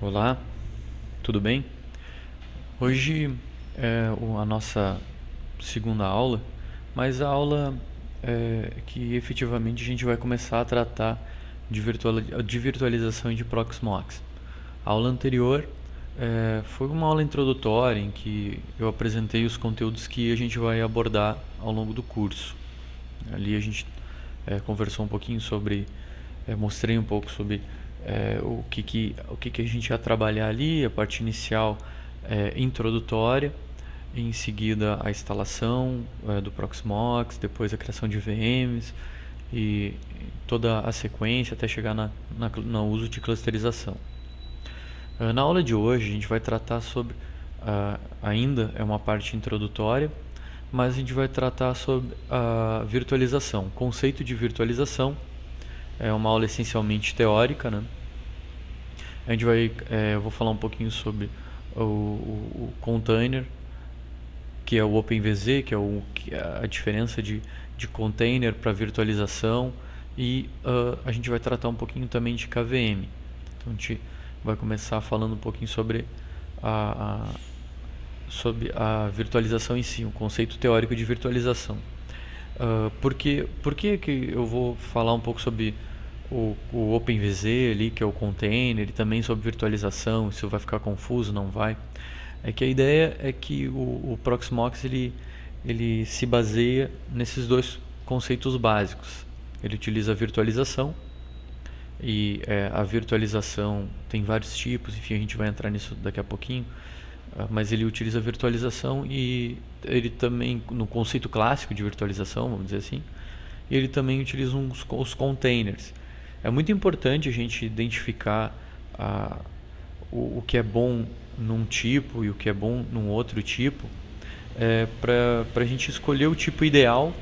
Olá, tudo bem? Hoje é a nossa segunda aula, mas a aula que efetivamente a gente vai começar a tratar de virtualização e de Proxmox. A aula anterior foi uma aula introdutória em que eu apresentei os conteúdos que a gente vai abordar ao longo do curso. Ali a gente conversou um pouquinho sobre, mostrei um pouco sobre o que a gente ia trabalhar ali, a parte inicial introdutória, em seguida a instalação do Proxmox, depois a criação de VMs e toda a sequência até chegar no uso de clusterização. Na aula de hoje a gente vai tratar sobre, ainda é uma parte introdutória, mas a gente vai tratar sobre a virtualização. O conceito de virtualização é uma aula essencialmente teórica, né? Eu vou falar um pouquinho sobre o container, que é o OpenVZ, que é a diferença de container para virtualização, e a gente vai tratar um pouquinho também de KVM. Então a gente vai começar falando um pouquinho sobre a virtualização em si, um conceito teórico de virtualização. Por que eu vou falar um pouco sobre o OpenVZ ali, que é o container, e também sobre virtualização? Isso vai ficar confuso? Não vai? É que a ideia é que o Proxmox ele se baseia nesses dois conceitos básicos. Ele utiliza a virtualização, e a virtualização tem vários tipos, enfim, a gente vai entrar nisso daqui a pouquinho, mas ele utiliza a virtualização e ele também, no conceito clássico de virtualização, vamos dizer assim, ele também utiliza os containers. É muito importante a gente identificar o que é bom num tipo e o que é bom num outro tipo, para a gente escolher o tipo ideal,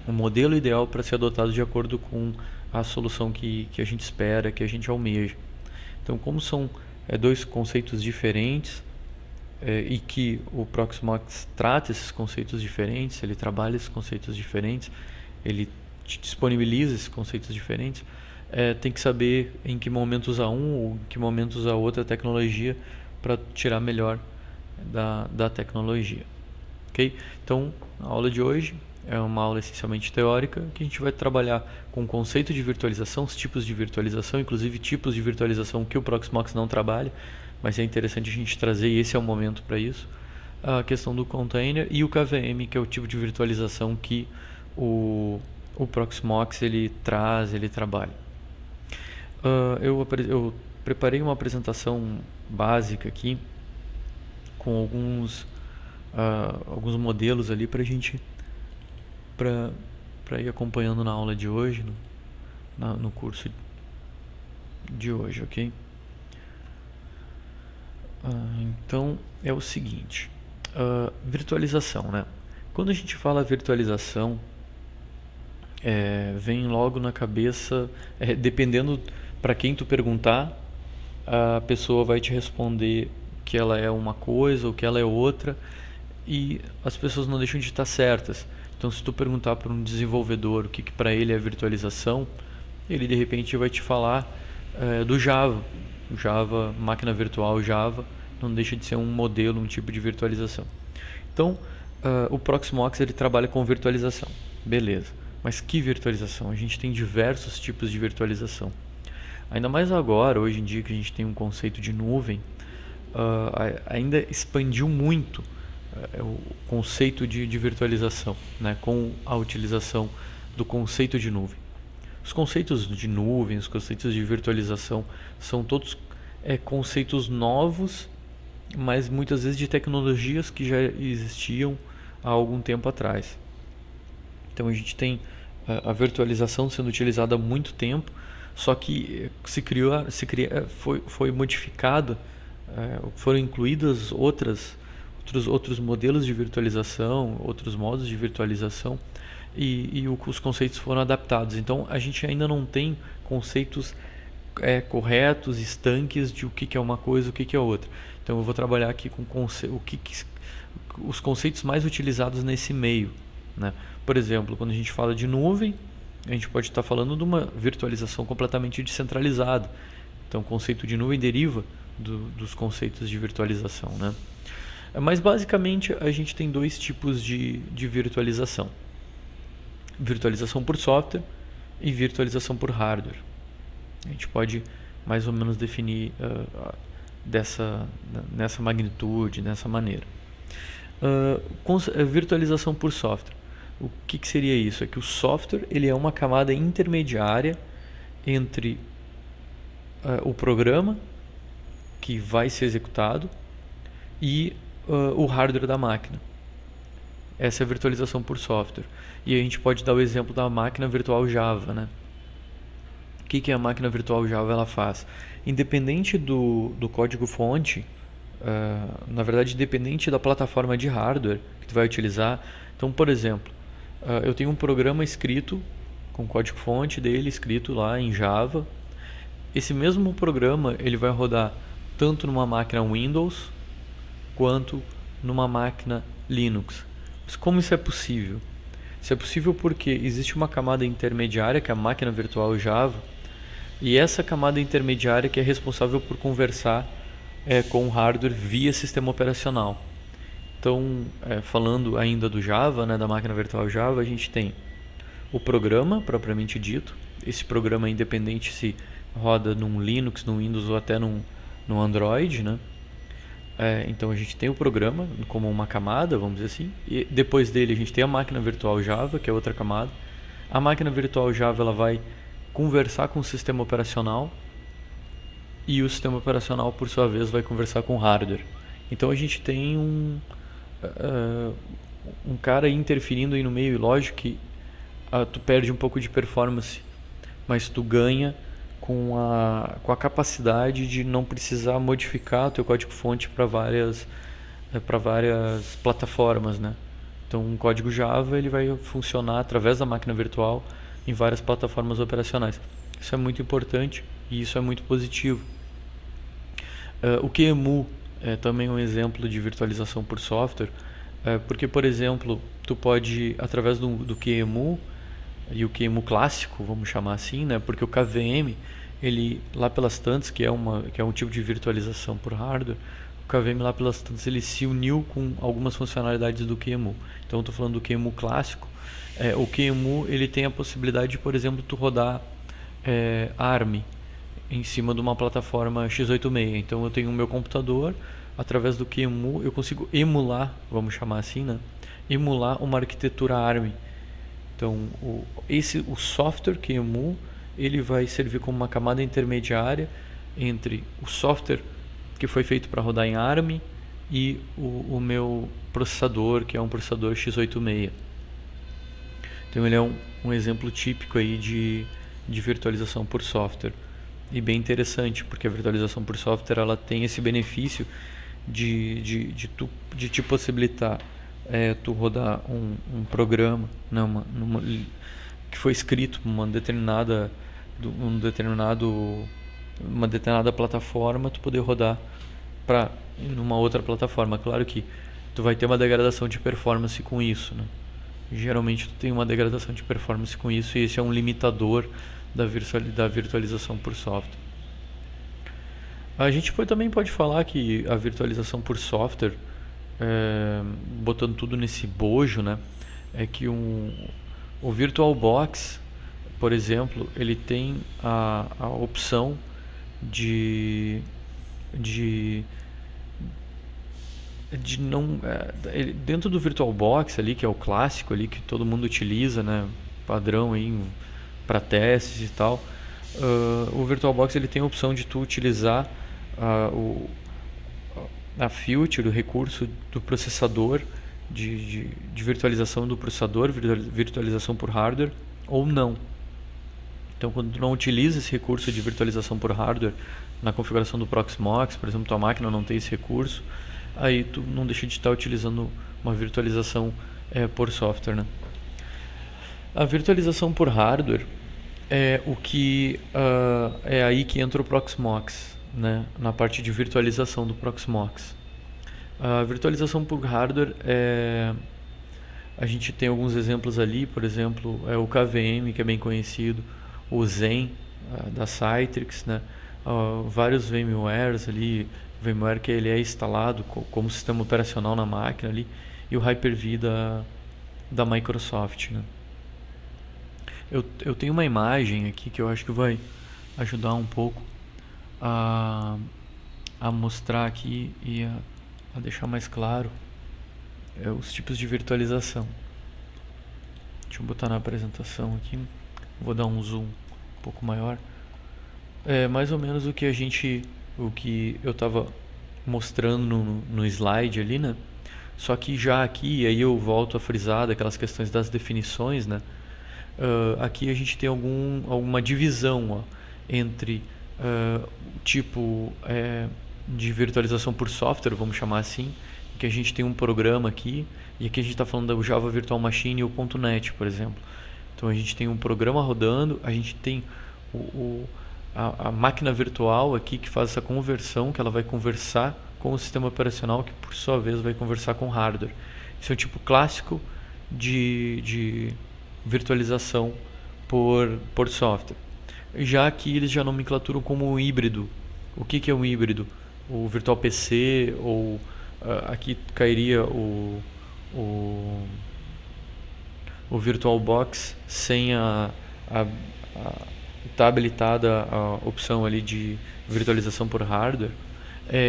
o modelo ideal para ser adotado de acordo com a solução que a gente espera, que a gente almeja. Então, como são dois conceitos diferentes, e que o Proxmox trata esses conceitos diferentes, ele trabalha esses conceitos diferentes, ele te disponibiliza esses conceitos diferentes, tem que saber em que momento usar um ou em que momento usar outra tecnologia para tirar melhor da tecnologia. Okay? Então, a aula de hoje é uma aula essencialmente teórica, que a gente vai trabalhar com o conceito de virtualização, os tipos de virtualização, inclusive tipos de virtualização que o Proxmox não trabalha, mas é interessante a gente trazer, e esse é o momento para isso, a questão do container e o KVM, que é o tipo de virtualização que o Proxmox ele traz, ele trabalha. Eu preparei uma apresentação básica aqui com alguns modelos ali para a gente para ir acompanhando na aula de hoje, no curso de hoje, ok? Então é o seguinte, virtualização, né? Quando a gente fala virtualização, vem logo na cabeça, dependendo para quem tu perguntar, a pessoa vai te responder que ela é uma coisa ou que ela é outra, e as pessoas não deixam de estar certas. Então, se tu perguntar para um desenvolvedor o que para ele é virtualização, ele de repente vai te falar do Java. O Java, máquina virtual Java, não deixa de ser um modelo, um tipo de virtualização. Então, o Proxmox ele trabalha com virtualização. Beleza. Mas que virtualização? A gente tem diversos tipos de virtualização. Ainda mais agora, hoje em dia, que a gente tem um conceito de nuvem, ainda expandiu muito o conceito de virtualização, né, com a utilização do conceito de nuvem. Os conceitos de nuvem, os conceitos de virtualização são todos conceitos novos, mas muitas vezes de tecnologias que já existiam há algum tempo atrás. Então a gente tem a virtualização sendo utilizada há muito tempo, só que foi modificada, foram incluídas outros modelos de virtualização, outros modos de virtualização, e os conceitos foram adaptados. Então a gente ainda não tem conceitos corretos, estanques de o que é uma coisa e o que é outra. Então eu vou trabalhar aqui com os conceitos mais utilizados nesse meio, né? Por exemplo, quando a gente fala de nuvem, a gente pode estar falando de uma virtualização completamente descentralizada, Então, o conceito de nuvem deriva dos conceitos de virtualização, né? Mas, basicamente, a gente tem dois tipos de virtualização. Virtualização por software e virtualização por hardware. A gente pode mais ou menos definir nessa magnitude, nessa maneira. Virtualização por software. O que seria isso? É que o software ele é uma camada intermediária entre o programa que vai ser executado e o hardware da máquina. Essa é a virtualização por software. E a gente pode dar o exemplo da máquina virtual Java, né? O que a máquina virtual Java ela faz? Independente do código-fonte, na verdade, independente da plataforma de hardware que tu vai utilizar. Então, por exemplo, eu tenho um programa escrito com o código-fonte dele escrito lá em Java. Esse mesmo programa ele vai rodar tanto numa máquina Windows quanto numa máquina Linux. Mas como isso é possível? Isso é possível porque existe uma camada intermediária, que é a máquina virtual Java, e essa camada intermediária que é responsável por conversar com o hardware via sistema operacional. Então, falando ainda do Java, né, da máquina virtual Java, a gente tem o programa propriamente dito. Esse programa é independente se roda num Linux, no Windows ou até no Android, né? Então a gente tem o programa como uma camada, vamos dizer assim, e depois dele a gente tem a máquina virtual Java, que é outra camada. A máquina virtual Java ela vai conversar com o sistema operacional e o sistema operacional, por sua vez, vai conversar com o hardware. Então a gente tem um cara interferindo aí no meio, e lógico que tu perde um pouco de performance, mas tu ganha com a capacidade de não precisar modificar o teu código-fonte para várias plataformas, né? Então, um código Java ele vai funcionar através da máquina virtual em várias plataformas operacionais. Isso é muito importante e isso é muito positivo. O QEMU é também um exemplo de virtualização por software, porque, por exemplo, tu pode, através do QEMU, e o QEMU clássico, vamos chamar assim, né? Porque o KVM, ele lá pelas tantas, que é um tipo de virtualização por hardware, o KVM lá pelas tantas ele se uniu com algumas funcionalidades do QEMU. Então, estou falando do QEMU clássico. O QEMU ele tem a possibilidade de, por exemplo, tu rodar ARM em cima de uma plataforma x86. Então, eu tenho o meu computador, através do QEMU eu consigo emular, vamos chamar assim, né? Emular uma arquitetura ARM. Então, o software QEMU ele vai servir como uma camada intermediária entre o software que foi feito para rodar em ARM e o meu processador, que é um processador x86. Então, ele é um exemplo típico aí de virtualização por software. E bem interessante, porque a virtualização por software ela tem esse benefício de te possibilitar tu rodar um programa, né, que foi escrito por uma determinada plataforma, tu poder rodar numa outra plataforma. Claro que tu vai ter uma degradação de performance com isso, né? Geralmente tu tem uma degradação de performance com isso, e esse é um limitador da virtualização por software. A gente também pode falar que a virtualização por software, botando tudo nesse bojo, né, é que o VirtualBox, por exemplo, ele tem a opção de não dentro do VirtualBox ali, que é o clássico ali que todo mundo utiliza, né, padrão aí para testes e tal. O VirtualBox ele tem a opção de tu utilizar a filter, o recurso do processador de virtualização do processador, virtualização por hardware ou não. Então, quando tu não utiliza esse recurso de virtualização por hardware na configuração do Proxmox, por exemplo, tua máquina não tem esse recurso, aí tu não deixa de estar utilizando uma virtualização por software, né? A virtualização por hardware é é aí que entra o Proxmox, né? Na parte de virtualização do Proxmox. A virtualização por hardware a gente tem alguns exemplos ali, por exemplo, o KVM, que é bem conhecido, o Zen da Citrix, né? vários VMwares ali, VMware que ele é instalado como sistema operacional na máquina ali, e o Hyper-V da Microsoft, né? Eu tenho uma imagem aqui que eu acho que vai ajudar um pouco a, a mostrar aqui e a deixar mais claro os tipos de virtualização. Deixa eu botar na apresentação aqui, vou dar um zoom um pouco maior. É mais ou menos o que eu estava mostrando no slide ali, né? Só que já aqui, aí eu volto a frisar daquelas questões das definições, né? Aqui a gente tem alguma divisão, ó, entre tipo de virtualização por software, vamos chamar assim, que a gente tem um programa aqui, e aqui a gente está falando da Java Virtual Machine e o .NET, por exemplo. Então a gente tem um programa rodando, a gente tem a máquina virtual aqui que faz essa conversão, que ela vai conversar com o sistema operacional, que por sua vez vai conversar com o hardware. Esse é o tipo clássico de virtualização por software. Já aqui eles já nomenclaturam como um híbrido. O que é um híbrido? O Virtual PC, ou aqui cairia o VirtualBox sem está habilitada a opção ali de virtualização por hardware.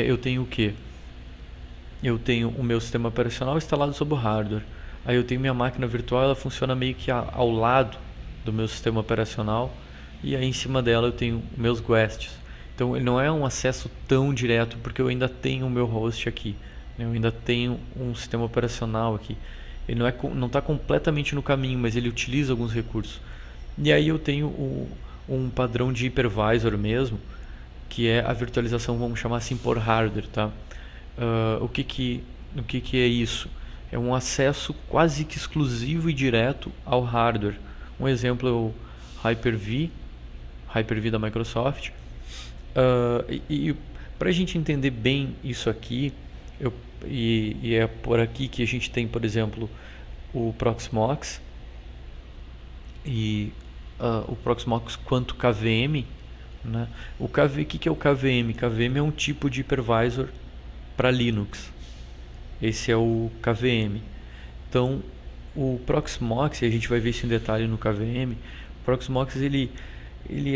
Eu tenho o que? Eu tenho o meu sistema operacional instalado sobre o hardware. Aí eu tenho minha máquina virtual, ela funciona meio que ao lado do meu sistema operacional, e aí em cima dela eu tenho meus guests. Então ele não é um acesso tão direto, porque eu ainda tenho o meu host aqui, né? Eu ainda tenho um sistema operacional aqui. Ele não está completamente no caminho, mas ele utiliza alguns recursos. E aí eu tenho um padrão de hypervisor mesmo, que é a virtualização, vamos chamar assim, por hardware, tá? O que é isso? É um acesso quase que exclusivo e direto ao hardware. Um exemplo é o Hyper-V da Microsoft. E para a gente entender bem isso aqui, e é por aqui que a gente tem, por exemplo, o Proxmox e o Proxmox quanto KVM, né? O que é o KVM? KVM é um tipo de hypervisor para Linux. Esse é o KVM. Então, o Proxmox, e a gente vai ver isso em detalhe no KVM, o Proxmox ele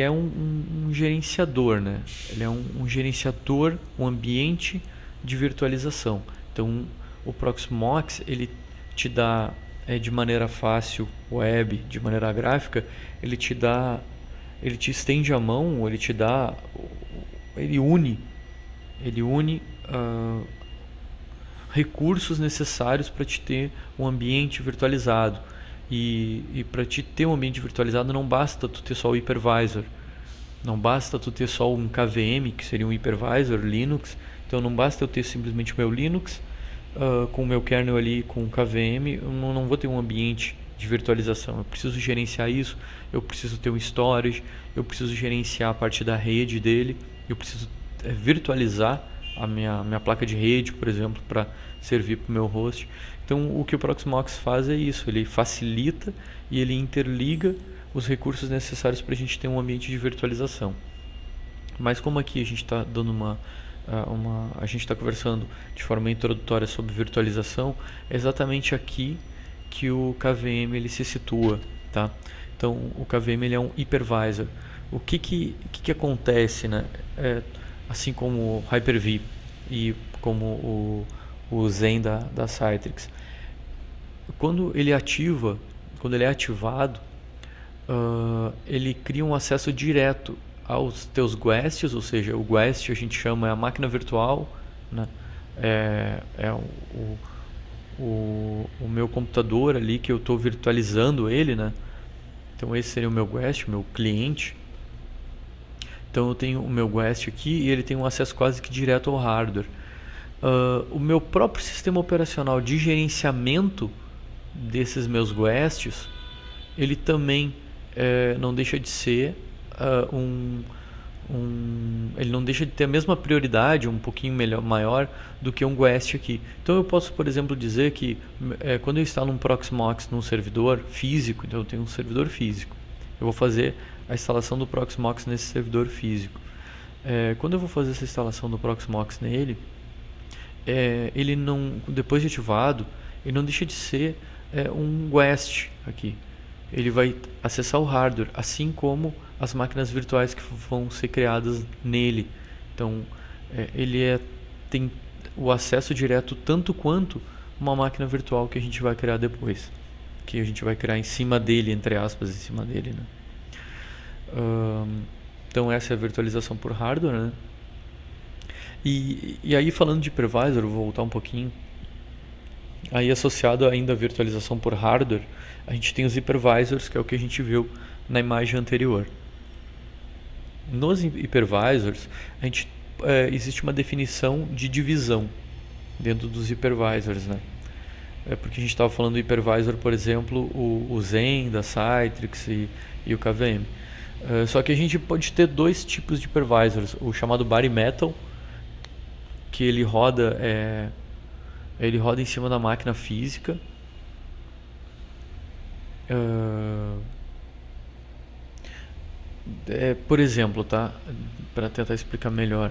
é um gerenciador, né? Ele é um gerenciador, um ambiente de virtualização. Então, o Proxmox ele te dá de maneira fácil, web, de maneira gráfica, ele te estende a mão, ele une recursos necessários para te ter um ambiente virtualizado. E para te ter um ambiente virtualizado não basta tu ter só o hypervisor, não basta tu ter só um KVM, que seria um hypervisor Linux. Então não basta eu ter simplesmente o meu Linux com o meu kernel ali com o KVM, eu não vou ter um ambiente de virtualização. Eu preciso gerenciar isso, eu preciso ter um storage, eu preciso gerenciar a parte da rede dele, eu preciso virtualizar a minha placa de rede, por exemplo, para servir para o meu host. Então o que o Proxmox faz é isso, ele facilita e ele interliga os recursos necessários para a gente ter um ambiente de virtualização. Mas como aqui a gente está dando a gente está conversando de forma introdutória sobre virtualização, é exatamente aqui que o KVM ele se situa, tá? Então o KVM ele é um hypervisor. O que acontece, né? Assim como o Hyper-V e como o Zen da Citrix, quando ele é ativado, ele cria um acesso direto aos teus guests, ou seja, o guest a gente chama a máquina virtual, né? O meu computador ali que eu estou virtualizando ele, né? Então esse seria o meu guest, o meu cliente. Então eu tenho o meu guest aqui e ele tem um acesso quase que direto ao hardware. O meu próprio sistema operacional de gerenciamento desses meus guests, ele também não deixa de ser ele não deixa de ter a mesma prioridade, um pouquinho maior do que um guest aqui. Então eu posso, por exemplo, dizer que quando eu instalo um Proxmox num servidor físico, então eu tenho um servidor físico, eu vou fazer a instalação do Proxmox nesse servidor físico. Quando eu vou fazer essa instalação do Proxmox nele, ele não, depois de ativado, ele não deixa de ser um guest aqui. Ele vai acessar o hardware, assim como as máquinas virtuais que vão ser criadas nele. Então, ele tem o acesso direto tanto quanto uma máquina virtual que a gente vai criar depois, que a gente vai criar em cima dele, entre aspas, em cima dele, né? Então essa é a virtualização por hardware, né? E aí falando de hypervisor, vou voltar um pouquinho. Aí associado ainda à virtualização por hardware, a gente tem os hypervisors, que é o que a gente viu na imagem anterior. Nos hypervisors, existe uma definição de divisão dentro dos hypervisors, né? Porque a gente estava falando do hypervisor, por exemplo, o Zen, da Citrix e o KVM. Só que a gente pode ter dois tipos de hypervisors, o chamado bare metal, que ele roda em cima da máquina física. Por exemplo, tá? Para tentar explicar melhor,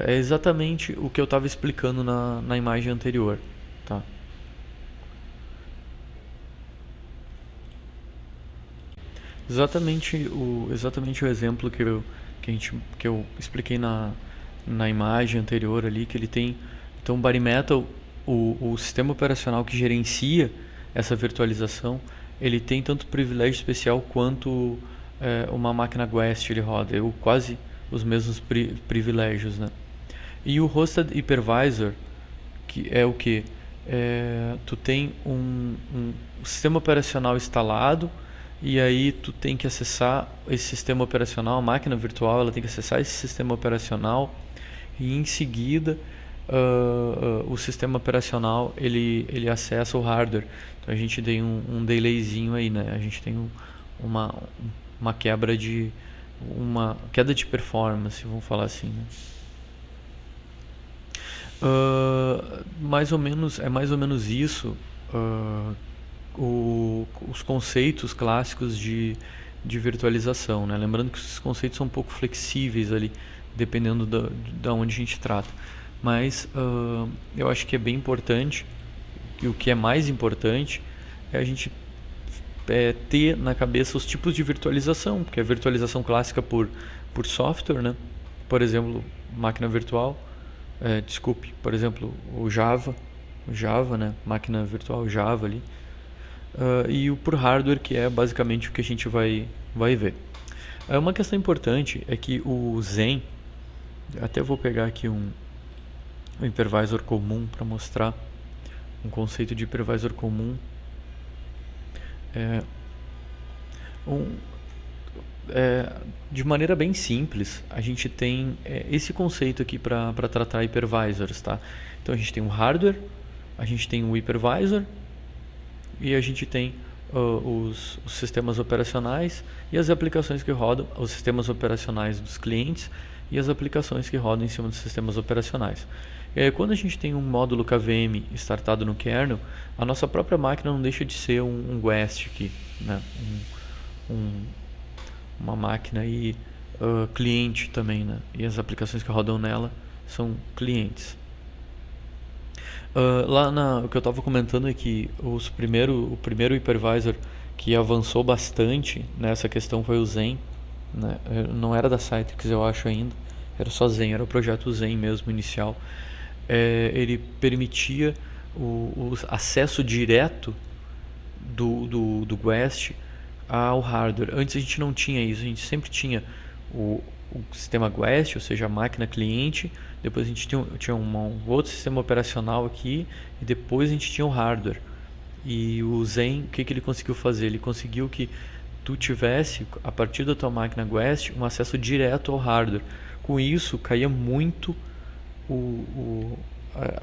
é exatamente o que eu estava explicando na imagem anterior, tá? Exatamente o exemplo que eu expliquei na imagem anterior ali, que ele tem. Então, o bare metal, o sistema operacional que gerencia essa virtualização, ele tem tanto privilégio especial quanto uma máquina guest ele roda, quase os mesmos privilégios, né? E o hosted hypervisor, que é o que? Tu tem um sistema operacional instalado, e aí tu tem que acessar esse sistema operacional, a máquina virtual ela tem que acessar esse sistema operacional, e em seguida o sistema operacional ele acessa o hardware. Então a gente tem um delayzinho aí, né? A gente tem uma, uma quebra de uma queda de performance, vamos falar assim, né? É mais ou menos isso. Os conceitos clássicos de virtualização, né? Lembrando que esses conceitos são um pouco flexíveis ali, dependendo da onde a gente trata. Mas eu acho que é bem importante, e o que é mais importante é a gente ter na cabeça os tipos de virtualização, porque a virtualização clássica por software, né? Por exemplo, máquina virtual, por exemplo, o Java, né? Máquina virtual Java ali. E o por hardware, que é basicamente o que a gente vai ver. Uma questão importante é que o Zen, até vou pegar aqui um hypervisor comum para mostrar um conceito de hypervisor comum. De maneira bem simples, a gente tem esse conceito aqui para tratar hypervisors, tá? Então a gente tem um hardware, a gente tem um hypervisor e a gente tem os sistemas operacionais e as aplicações que rodam, os sistemas operacionais dos clientes e as aplicações que rodam em cima dos sistemas operacionais. Quando a gente tem um módulo KVM startado no kernel, a nossa própria máquina não deixa de ser um guest aqui, né? Uma máquina aí, cliente também, né? E as aplicações que rodam nela são clientes. O que eu estava comentando é que o primeiro hypervisor que avançou bastante nessa questão foi o Zen, né? Não era da Citrix, eu acho ainda, era só Zen, era o projeto Zen mesmo, inicial. Ele permitia o acesso direto do guest ao hardware. Antes a gente não tinha isso, a gente sempre tinha o sistema guest, ou seja, a máquina cliente, depois a gente tinha um outro sistema operacional aqui, e depois a gente tinha o hardware. E o Zen, o que ele conseguiu fazer? Ele conseguiu que tu tivesse, a partir da tua máquina guest, um acesso direto ao hardware. Com isso, caía muito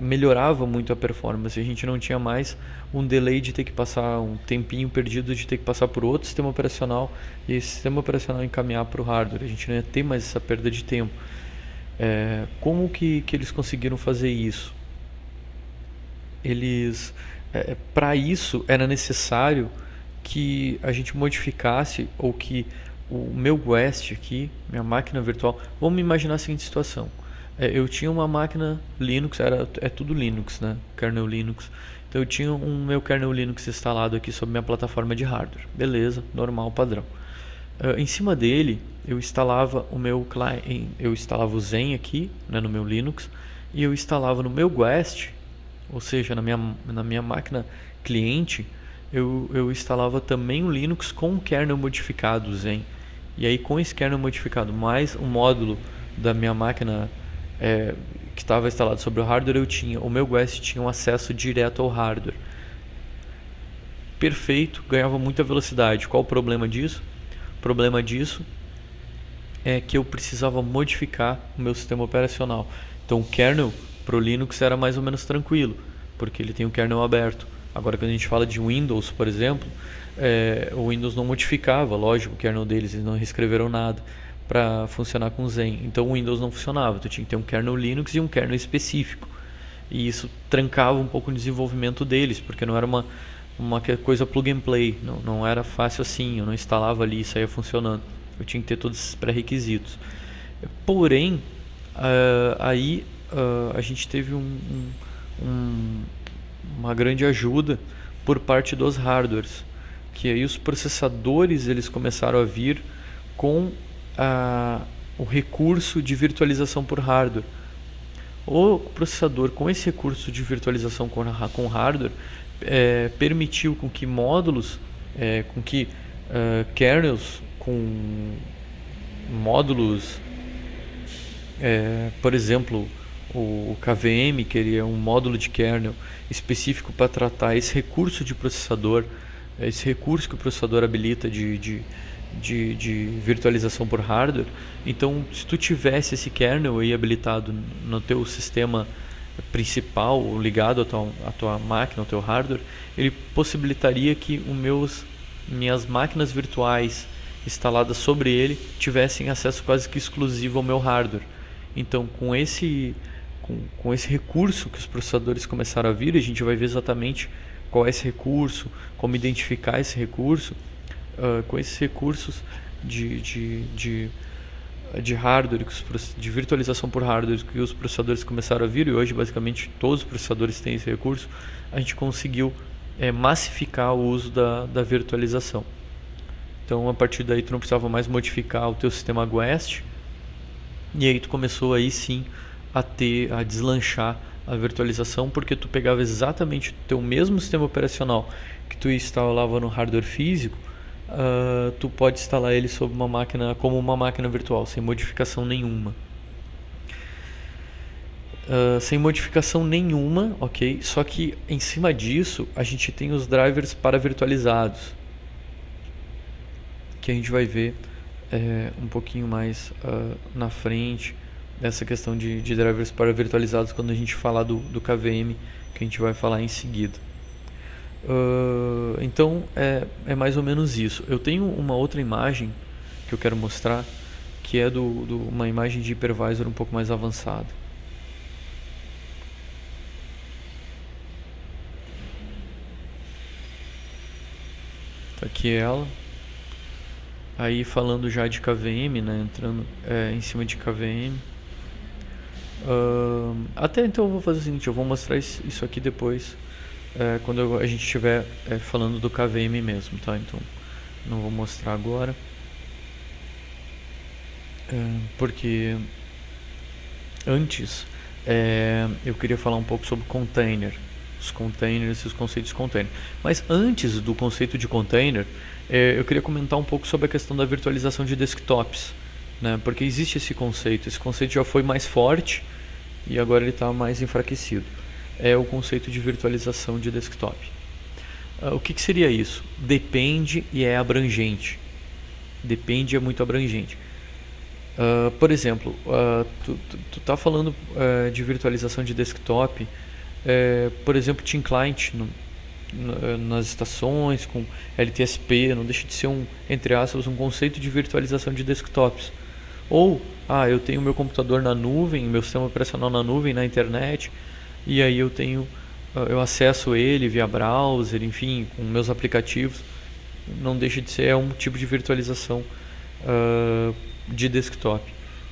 melhorava muito a performance. A gente não tinha mais um delay de ter que passar um tempinho perdido, de ter que passar por outro sistema operacional e esse sistema operacional encaminhar para o hardware. A gente não ia ter mais essa perda de tempo. Como que eles conseguiram fazer isso? Para isso era necessário que a gente modificasse ou que o meu Guest aqui, minha máquina virtual, vamos imaginar a seguinte situação. Eu tinha uma máquina Linux, é tudo Linux, né? Kernel Linux. Então eu tinha meu kernel Linux instalado aqui sobre minha plataforma de hardware. Beleza, normal, padrão. Em cima dele eu instalava o meu client, eu instalava o Zen aqui, né, no meu Linux, e eu instalava no meu Guest, ou seja, na minha máquina cliente, eu instalava também o Linux com o kernel modificado Zen. E aí com esse kernel modificado mais o módulo da minha máquina que estava instalado sobre o hardware, o meu Guest tinha um acesso direto ao hardware. Perfeito, ganhava muita velocidade. Qual o problema disso? O problema disso é que eu precisava modificar o meu sistema operacional. Então o kernel para o Linux era mais ou menos tranquilo, porque ele tem o kernel aberto. Agora quando a gente fala de Windows, por exemplo, o Windows não modificava, lógico, o kernel deles, eles não reescreveram nada para funcionar com Zen. Então o Windows não funcionava, tu tinha que ter um kernel Linux e um kernel específico. E isso trancava um pouco o desenvolvimento deles, porque não era uma coisa plug and play, não era fácil assim, eu não instalava ali e saía funcionando. Eu tinha que ter todos esses pré-requisitos. Porém, aí a gente teve uma grande ajuda por parte dos hardwares, que aí os processadores eles começaram a vir com o recurso de virtualização por hardware. O processador com esse recurso de virtualização com hardware permitiu com que módulos, kernels com módulos, por exemplo, o KVM, que ele é um módulo de kernel específico para tratar esse recurso de processador, esse recurso que o processador habilita de virtualização por hardware. Então, se tu tivesse esse kernel aí habilitado no teu sistema principal, ligado à tua máquina, ao teu hardware, ele possibilitaria que minhas máquinas virtuais instaladas sobre ele tivessem acesso quase que exclusivo ao meu hardware. Então, com esse recurso que os processadores começaram a vir, a gente vai ver exatamente qual é esse recurso, como identificar esse recurso. Com esses recursos de hardware, de virtualização por hardware que os processadores começaram a vir, e hoje basicamente todos os processadores têm esse recurso, a gente conseguiu massificar o uso da virtualização. Então a partir daí tu não precisava mais modificar o teu sistema Guest, e aí tu começou aí sim a deslanchar a virtualização, porque tu pegava exatamente o teu mesmo sistema operacional que tu instalava no hardware físico, tu pode instalar ele sobre uma máquina como uma máquina virtual, sem modificação nenhuma. Sem modificação nenhuma, ok? Só que em cima disso a gente tem os drivers para-virtualizados, que a gente vai ver um pouquinho mais na frente, dessa questão de drivers para-virtualizados, quando a gente falar do KVM, que a gente vai falar em seguida. Então é mais ou menos isso. Eu tenho uma outra imagem que eu quero mostrar, que é uma imagem de hypervisor um pouco mais avançada. Tá aqui ela. Aí falando já de KVM, né, entrando em cima de KVM. Até então eu vou fazer o seguinte, eu vou mostrar isso aqui depois, quando a gente estiver falando do KVM mesmo, tá? Então não vou mostrar agora, porque antes eu queria falar um pouco sobre container, os containers e os conceitos de container. Mas antes do conceito de container, eu queria comentar um pouco sobre a questão da virtualização de desktops, né? Porque existe esse conceito já foi mais forte e agora ele está mais enfraquecido. É o conceito de virtualização de desktop. O que seria isso? Depende e é abrangente. Depende é muito abrangente. Por exemplo, tu tá falando de virtualização de desktop, por exemplo, Team Client nas estações com LTSP, não deixa de ser entre aspas, um conceito de virtualização de desktops. Ou, eu tenho meu computador na nuvem, meu sistema operacional na nuvem, na internet, e aí eu acesso ele via browser, enfim, com meus aplicativos. Não deixa de ser um tipo de virtualização de desktop.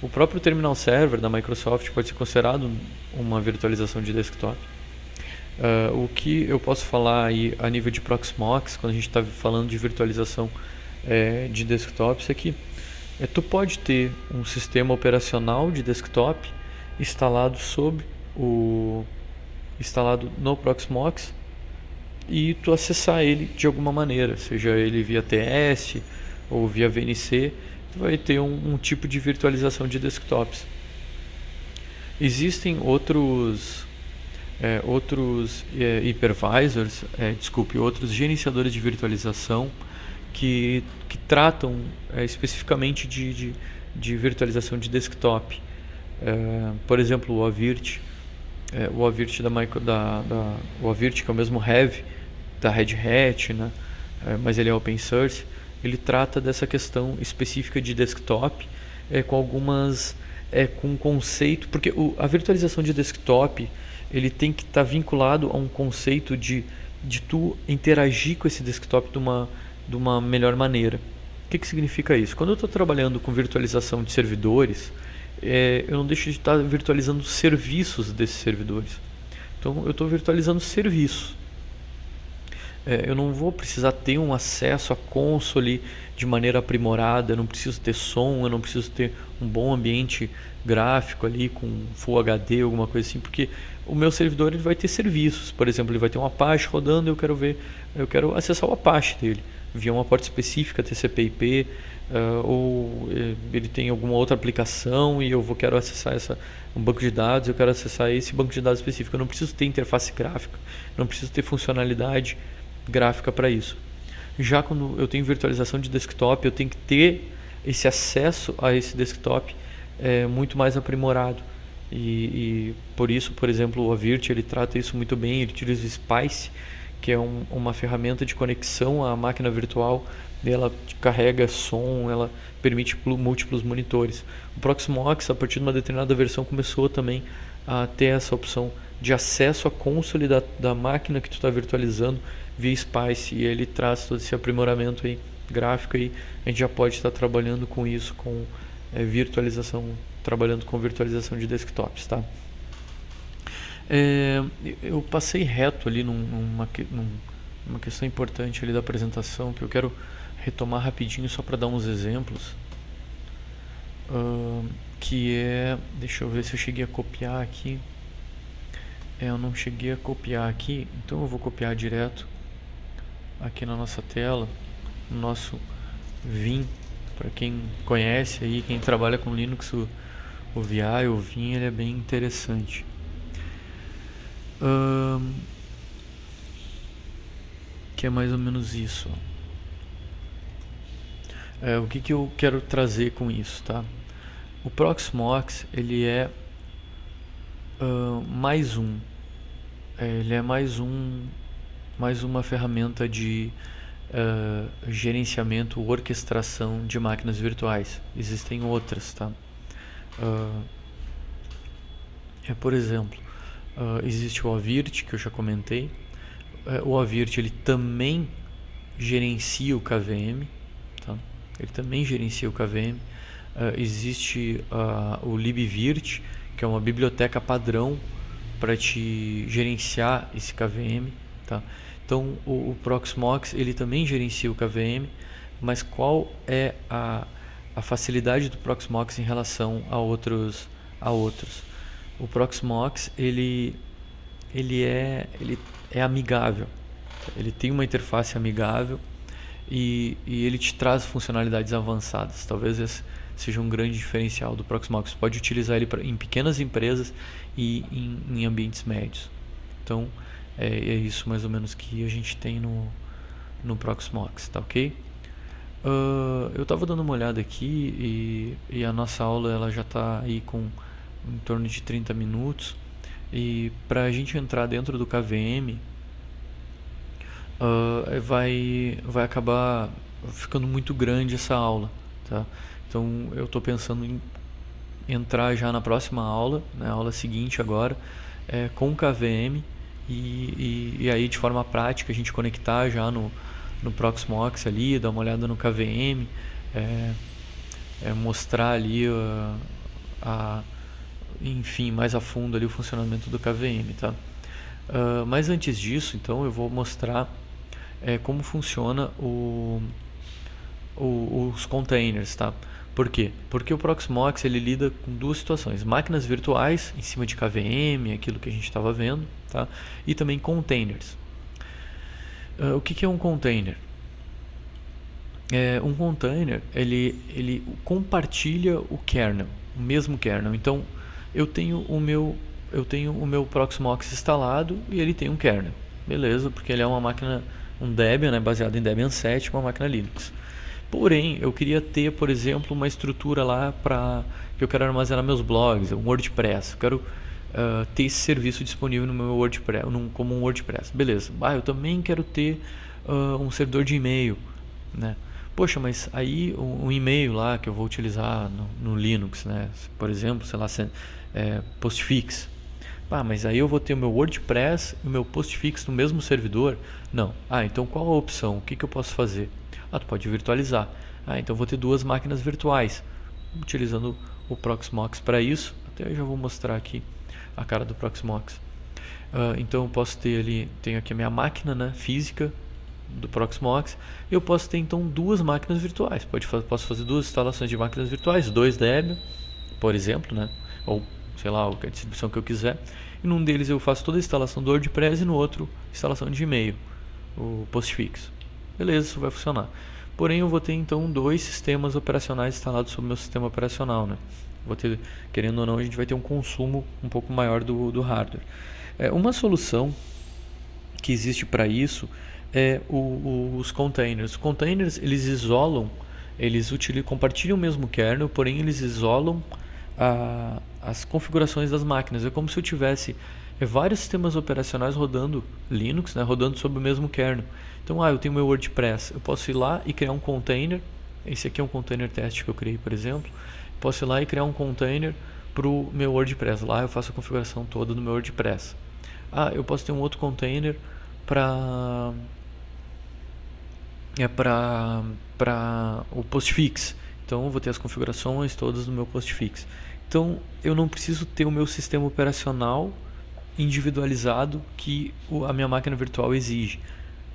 O próprio terminal server da Microsoft pode ser considerado uma virtualização de desktop. O que eu posso falar aí a nível de Proxmox, quando a gente está falando de virtualização de desktops, é que tu pode ter um sistema operacional de desktop instalado instalado no Proxmox e tu acessar ele de alguma maneira, seja ele via TS ou via VNC, tu vai ter um tipo de virtualização de desktops. Existem outros hypervisors, outros gerenciadores de virtualização que tratam especificamente de virtualização de desktop. Por exemplo, o Avirt, o Avirt o Avirt, que é o mesmo Heavy da Red Hat, né? Mas ele é open source. Ele trata dessa questão específica de desktop com algumas com um conceito, porque a virtualização de desktop ele tem que estar vinculado a um conceito de tu interagir com esse desktop de uma melhor maneira. O que significa isso? Quando eu estou trabalhando com virtualização de servidores, eu não deixo de estar virtualizando serviços desses servidores. Então eu estou virtualizando serviços. Eu não vou precisar ter um acesso à console de maneira aprimorada, eu não preciso ter som, eu não preciso ter um bom ambiente gráfico ali com Full HD, alguma coisa assim, porque o meu servidor ele vai ter serviços. Por exemplo, ele vai ter um Apache rodando, eu quero acessar o Apache dele via uma porta específica TCP/IP, ou ele tem alguma outra aplicação e quero acessar um banco de dados, eu quero acessar esse banco de dados específico. Eu não preciso ter interface gráfica, não preciso ter funcionalidade gráfica para isso. Já quando eu tenho virtualização de desktop, eu tenho que ter esse acesso a esse desktop muito mais aprimorado. E por isso, por exemplo, o Avirt ele trata isso muito bem. Ele utiliza o Spice, que é uma ferramenta de conexão à máquina virtual. Ela carrega som, ela permite múltiplos monitores. O Proxmox, a partir de uma determinada versão, começou também a ter essa opção de acesso à console da máquina que tu está virtualizando via Spice, e ele traz todo esse aprimoramento aí gráfico, e a gente já pode estar trabalhando com isso, com trabalhando com virtualização de desktops, tá? Eu passei reto ali numa questão importante ali da apresentação que eu quero retomar rapidinho só para dar uns exemplos, deixa eu ver se eu cheguei a copiar aqui. Eu não cheguei a copiar aqui, então eu vou copiar direto aqui na nossa tela, no nosso Vim. Para quem conhece aí, quem trabalha com Linux, o VI, o Vim, ele é bem interessante. Que é mais ou menos isso. O que eu quero trazer com isso, tá? O Proxmox, ele é ele é mais uma ferramenta de gerenciamento, orquestração de máquinas virtuais. Existem outras, tá? Por exemplo, existe o Avirt, que eu já comentei. O Avirt ele também gerencia o KVM, tá? Ele também gerencia o KVM. Existe o libvirt, que é uma biblioteca padrão para te gerenciar esse KVM, tá? Então o Proxmox ele também gerencia o KVM, mas qual é a facilidade do Proxmox em relação a outros? O Proxmox ele é amigável, ele tem uma interface amigável e ele te traz funcionalidades avançadas. Talvez esse seja um grande diferencial do Proxmox. Você pode utilizar ele em pequenas empresas e em ambientes médios. Então é isso mais ou menos que a gente tem no Proxmox, tá ok? Eu estava dando uma olhada aqui e a nossa aula ela já está aí com em torno de 30 minutos, e para a gente entrar dentro do KVM vai acabar ficando muito grande essa aula, tá? Então eu estou pensando em entrar já na próxima aula, na aula seguinte agora, com o KVM, e aí de forma prática a gente conectar já no Proxmox ali, dar uma olhada no KVM, mostrar ali a, enfim, mais a fundo ali o funcionamento do KVM, tá? Mas antes disso, então, eu vou mostrar como funciona os containers, tá? Por quê? Porque o Proxmox ele lida com duas situações: máquinas virtuais em cima de KVM, aquilo que a gente estava vendo, tá? E também containers. O que é um container? Um container ele compartilha o kernel, o mesmo kernel. Então eu tenho o meu Proxmox instalado e ele tem um kernel, beleza? Porque ele é uma máquina, um Debian, né, baseado em Debian 7, uma máquina Linux. Porém, eu queria ter, por exemplo, uma estrutura lá para que eu quero armazenar meus blogs, um WordPress. Eu quero ter esse serviço disponível no meu WordPress, como um WordPress. Beleza. Eu também quero ter um servidor de e-mail, né? Poxa, mas aí um e-mail lá que eu vou utilizar no Linux, né? Por exemplo, sei lá, Postfix. Mas aí eu vou ter o meu WordPress e o meu Postfix no mesmo servidor? Não. Então qual a opção? O que eu posso fazer? Tu pode virtualizar. Então eu vou ter duas máquinas virtuais, utilizando o Proxmox para isso. Até eu já vou mostrar aqui a cara do Proxmox. Então eu posso ter ali, tenho aqui a minha máquina, né, física do Proxmox. Eu posso ter então duas máquinas virtuais. Posso fazer duas instalações de máquinas virtuais, dois Debian, por exemplo, né? Ou sei lá, a distribuição que eu quiser. E num deles eu faço toda a instalação do WordPress e no outro instalação de e-mail, o Postfix. Beleza, isso vai funcionar. Porém, eu vou ter então dois sistemas operacionais instalados sobre o meu sistema operacional, né? Vou ter, querendo ou não, a gente vai ter um consumo um pouco maior do hardware. Uma solução que existe para isso é os containers. Os containers eles isolam, compartilham o mesmo kernel, porém eles isolam as configurações das máquinas. É como se eu tivesse vários sistemas operacionais rodando Linux, né, rodando sobre o mesmo kernel. Então, eu tenho meu WordPress, eu posso ir lá e criar um container. Esse aqui é um container teste que eu criei, por exemplo. Posso ir lá e criar um container para o meu WordPress. Lá eu faço a configuração toda do meu WordPress. Eu posso ter um outro container para para o Postfix. Então eu vou ter as configurações todas do meu Postfix. Então eu não preciso ter o meu sistema operacional individualizado que a minha máquina virtual exige.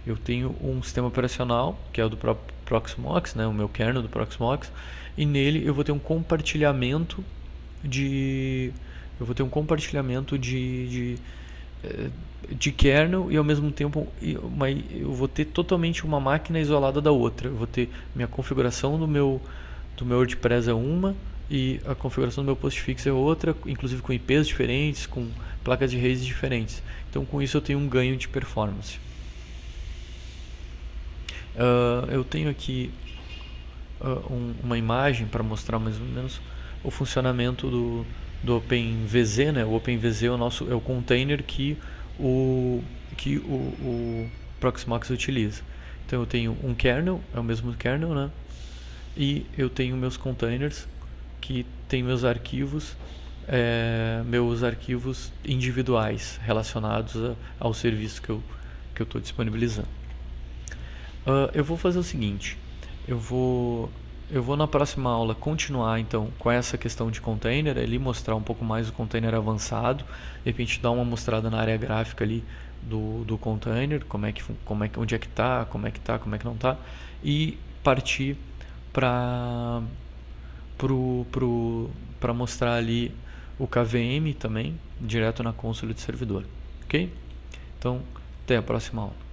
Eu tenho um sistema operacional que é o do próprio Proxmox, né, o meu kernel do Proxmox, e nele eu vou ter um compartilhamento de de kernel, e ao mesmo tempo eu vou ter totalmente uma máquina isolada da outra. Eu vou ter minha configuração do meu WordPress é uma e a configuração do meu Postfix é outra, inclusive com IPs diferentes, com placas de redes diferentes. Então com isso eu tenho um ganho de performance. Eu tenho aqui uma imagem para mostrar mais ou menos o funcionamento do OpenVZ, né? O OpenVZ é o container que o Proxmox utiliza. Então eu tenho um kernel, é o mesmo kernel, né? E eu tenho meus containers que tem meus arquivos individuais relacionados ao serviço que eu estou disponibilizando. Eu vou fazer o seguinte, eu vou na próxima aula continuar então com essa questão de container, ali mostrar um pouco mais o container avançado, de repente dar uma mostrada na área gráfica ali do container, onde é que está, como é que não está, e partir para mostrar ali o KVM também, direto na console do servidor, ok? Então, até a próxima aula.